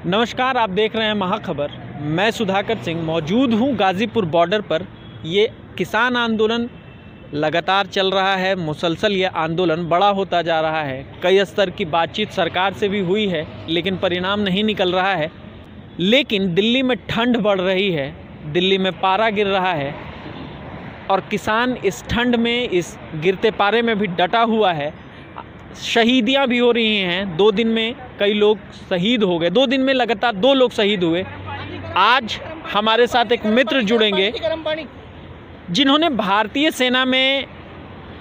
नमस्कार, आप देख रहे हैं महाखबर। मैं सुधाकर सिंह मौजूद हूं गाज़ीपुर बॉर्डर पर। ये किसान आंदोलन लगातार चल रहा है, मुसलसल ये आंदोलन बड़ा होता जा रहा है। कई स्तर की बातचीत सरकार से भी हुई है, लेकिन परिणाम नहीं निकल रहा है। लेकिन दिल्ली में ठंड बढ़ रही है, दिल्ली में पारा गिर रहा है और किसान इस ठंड में, इस गिरते पारे में भी डटा हुआ है। शहीदियाँ भी हो रही हैं। 2 दिन में कई लोग शहीद हो गए, 2 दिन में लगातार 2 लोग शहीद हुए। आज हमारे साथ एक मित्र जुड़ेंगे जिन्होंने भारतीय सेना में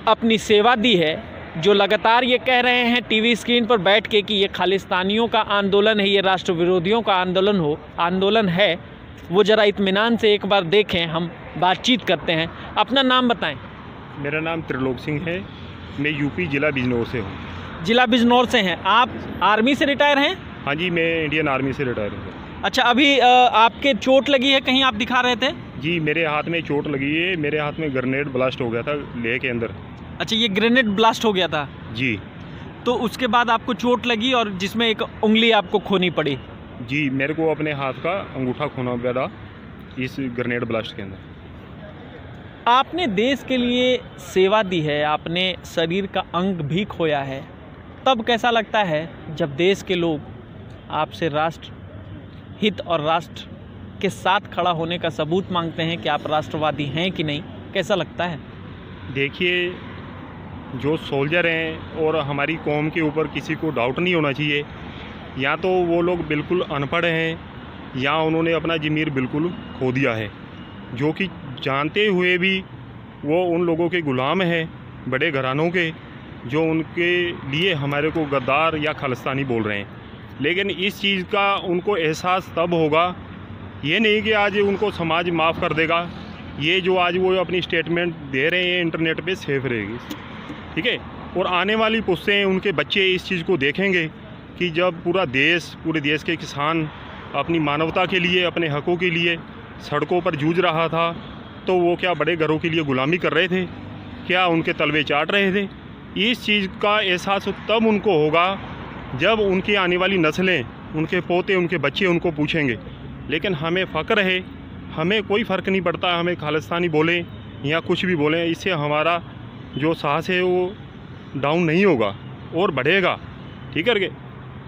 अपनी सेवा दी है, जो लगातार ये कह रहे हैं टीवी स्क्रीन पर बैठ के कि ये खालिस्तानियों का आंदोलन है, ये राष्ट्र विरोधियों का आंदोलन है। वो ज़रा इत्मीनान से एक बार देखें, हम बातचीत करते हैं। अपना नाम बताएं। मेरा नाम त्रिलोक सिंह है, मैं यूपी जिला बिजनौर से हूँ। जिला बिजनौर से हैं आप? आर्मी से रिटायर हैं? हाँ जी, मैं इंडियन आर्मी से रिटायर हूँ। अच्छा, अभी आपके चोट लगी है, कहीं आप दिखा रहे थे? जी, मेरे हाथ में चोट लगी है। मेरे हाथ में ग्रेनेड ब्लास्ट हो गया था लेह के अंदर। अच्छा, ये ग्रेनेड ब्लास्ट हो गया था? जी। तो उसके बाद आपको चोट लगी और जिसमें एक उंगली आपको खोनी पड़ी? जी, मेरे को अपने हाथ का अंगूठा खोना पड़ा इस ग्रेनेड ब्लास्ट के अंदर। आपने देश के लिए सेवा दी है, आपने शरीर का अंग भी खोया है, तब कैसा लगता है जब देश के लोग आपसे राष्ट्र हित और राष्ट्र के साथ खड़ा होने का सबूत मांगते हैं कि आप राष्ट्रवादी हैं कि नहीं? कैसा लगता है? देखिए, जो सोल्जर हैं और हमारी कौम के ऊपर किसी को डाउट नहीं होना चाहिए। या तो वो लोग बिल्कुल अनपढ़ हैं या उन्होंने अपना ज़मीर बिल्कुल खो दिया है, जो कि जानते हुए भी वो उन लोगों के ग़ुलाम हैं, बड़े घरानों के, जो उनके लिए हमारे को गद्दार या खालिस्तानी बोल रहे हैं। लेकिन इस चीज़ का उनको एहसास तब होगा, ये नहीं कि आज उनको समाज माफ़ कर देगा। ये जो आज वो अपनी स्टेटमेंट दे रहे हैं इंटरनेट पे सेफ रहेगी, ठीक है। और आने वाली पुश्तें, उनके बच्चे इस चीज़ को देखेंगे कि जब पूरे देश के किसान अपनी मानवता के लिए, अपने हकों के लिए सड़कों पर जूझ रहा था, तो वो क्या बड़े घरों के लिए गुलामी कर रहे थे? क्या उनके तलवे चाट रहे थे? इस चीज़ का एहसास तब उनको होगा जब उनकी आने वाली नस्लें, उनके पोते, उनके बच्चे उनको पूछेंगे। लेकिन हमें फ़ख्र है, हमें कोई फ़र्क नहीं पड़ता, हमें खालिस्तानी बोलें या कुछ भी बोलें, इससे हमारा जो साहस है वो डाउन नहीं होगा और बढ़ेगा, ठीक है।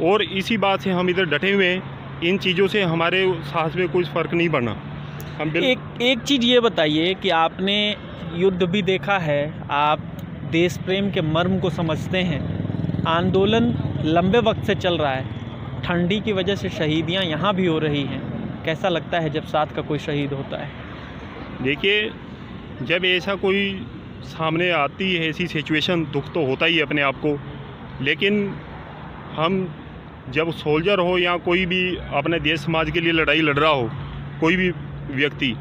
और इसी बात से हम इधर डटे हुए हैं, इन चीज़ों से हमारे साहस में कोई फ़र्क नहीं पड़ना। हम एक चीज़ ये बताइए कि आपने युद्ध भी देखा है, आप देश प्रेम के मर्म को समझते हैं। आंदोलन लंबे वक्त से चल रहा है, ठंडी की वजह से शहीदियां यहाँ भी हो रही हैं। कैसा लगता है जब साथ का कोई शहीद होता है? देखिए, जब ऐसा कोई सामने आती है ऐसी सिचुएशन, दुख तो होता ही है अपने आप को। लेकिन हम जब सोल्जर हो या कोई भी अपने देश समाज के लिए लड़ाई लड़ रहा हो, कोई भी व्यक्ति,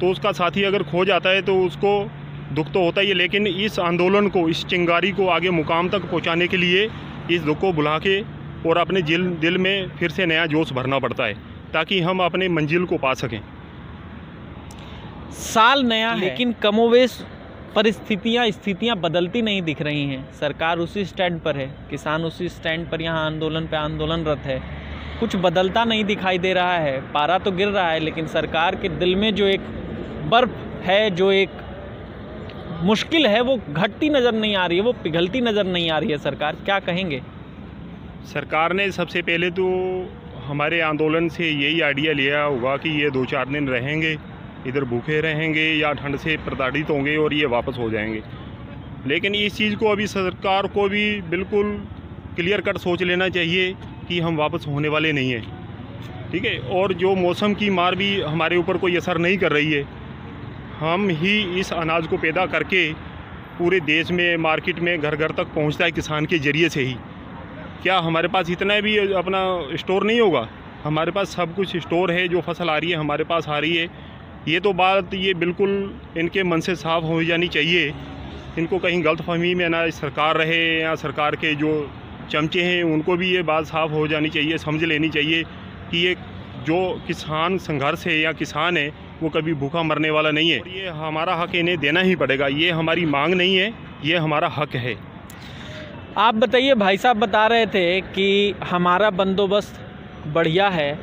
तो उसका साथी अगर खो जाता है तो उसको दुख तो होता ही है। लेकिन इस आंदोलन को, इस चिंगारी को आगे मुकाम तक पहुंचाने के लिए इस दुख को भुला के और अपने दिल में फिर से नया जोश भरना पड़ता है, ताकि हम अपने मंजिल को पा सकें। साल नया है, लेकिन कमोवेश स्थितियाँ बदलती नहीं दिख रही हैं। सरकार उसी स्टैंड पर है, किसान उसी स्टैंड पर यहाँ आंदोलन पे आंदोलनरत है। कुछ बदलता नहीं दिखाई दे रहा है। पारा तो गिर रहा है, लेकिन सरकार के दिल में जो एक बर्फ है, जो एक मुश्किल है, वो घटती नज़र नहीं आ रही है, वो पिघलती नज़र नहीं आ रही है। सरकार क्या कहेंगे? सरकार ने सबसे पहले तो हमारे आंदोलन से यही आइडिया लिया होगा कि ये 2-4 दिन रहेंगे, इधर भूखे रहेंगे या ठंड से प्रताड़ित होंगे और ये वापस हो जाएंगे। लेकिन इस चीज़ को अभी सरकार को भी बिल्कुल क्लियर कट सोच लेना चाहिए कि हम वापस होने वाले नहीं हैं, ठीक है। और जो मौसम की मार भी हमारे ऊपर कोई असर नहीं कर रही है। हम ही इस अनाज को पैदा करके पूरे देश में, मार्केट में, घर घर तक पहुंचता है किसान के ज़रिए से ही। क्या हमारे पास इतना भी अपना स्टोर नहीं होगा? हमारे पास सब कुछ स्टोर है, जो फसल आ रही है हमारे पास आ रही है। ये तो बात ये बिल्कुल इनके मन से साफ हो जानी चाहिए। इनको कहीं गलतफहमी में ना सरकार रहे या सरकार के जो चमचे हैं उनको भी ये बात साफ हो जानी चाहिए, समझ लेनी चाहिए कि ये जो किसान संघर्ष है या किसान है वो कभी भूखा मरने वाला नहीं है। और ये हमारा हक इन्हें देना ही पड़ेगा। ये हमारी मांग नहीं है, ये हमारा हक है। आप बताइए, भाई साहब बता रहे थे कि हमारा बंदोबस्त बढ़िया है,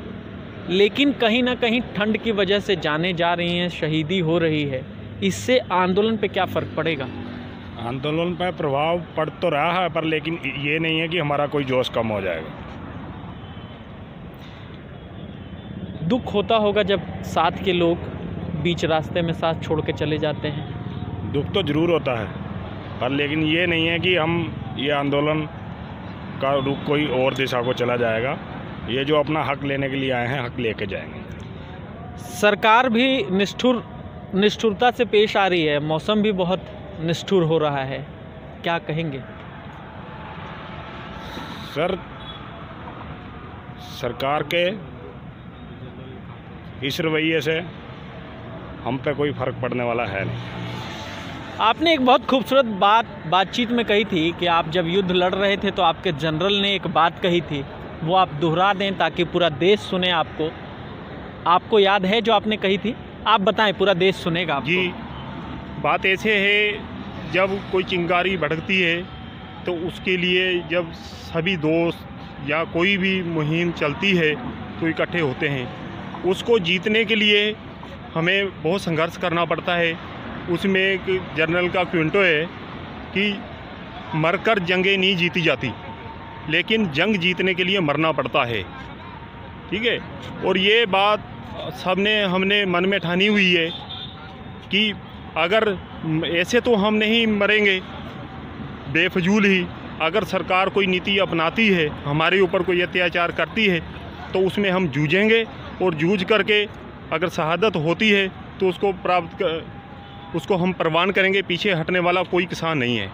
लेकिन कहीं ना कहीं ठंड की वजह से जाने जा रही हैं, शहीदी हो रही है, इससे आंदोलन पे क्या फ़र्क पड़ेगा? आंदोलन पर प्रभाव पड़ तो रहा है, पर लेकिन ये नहीं है कि हमारा कोई जोश कम हो जाएगा। दुख होता होगा जब साथ के लोग बीच रास्ते में साथ छोड़ के चले जाते हैं। दुख तो ज़रूर होता है, पर लेकिन ये नहीं है कि हम ये आंदोलन का रुख कोई और दिशा को चला जाएगा। ये जो अपना हक लेने के लिए आए हैं, हक लेके जाएंगे। सरकार भी निष्ठुरता से पेश आ रही है, मौसम भी बहुत निष्ठुर हो रहा है, क्या कहेंगे? सर, सरकार के इस रवैये से हम पे कोई फ़र्क पड़ने वाला है नहीं। आपने एक बहुत खूबसूरत बातचीत में कही थी कि आप जब युद्ध लड़ रहे थे तो आपके जनरल ने एक बात कही थी, वो आप दोहरा दें ताकि पूरा देश सुने आपको याद है जो आपने कही थी? आप बताएं, पूरा देश सुनेगा आपको। जी, बात ऐसे है, जब कोई चिंगारी भड़कती है तो उसके लिए जब सभी दोस्त या कोई भी मुहिम चलती है तो इकट्ठे होते हैं। उसको जीतने के लिए हमें बहुत संघर्ष करना पड़ता है। उसमें एक जनरल का क्विंटो है कि मरकर जंगें नहीं जीती जाती, लेकिन जंग जीतने के लिए मरना पड़ता है। ठीक है, और ये बात हमने मन में ठानी हुई है कि अगर ऐसे तो हम नहीं मरेंगे बेफजूल ही। अगर सरकार कोई नीति अपनाती है, हमारे ऊपर कोई अत्याचार करती है, तो उसमें हम जूझेंगे और जूझ करके अगर शहादत होती है तो उसको हम प्रवान करेंगे। पीछे हटने वाला कोई किसान नहीं है।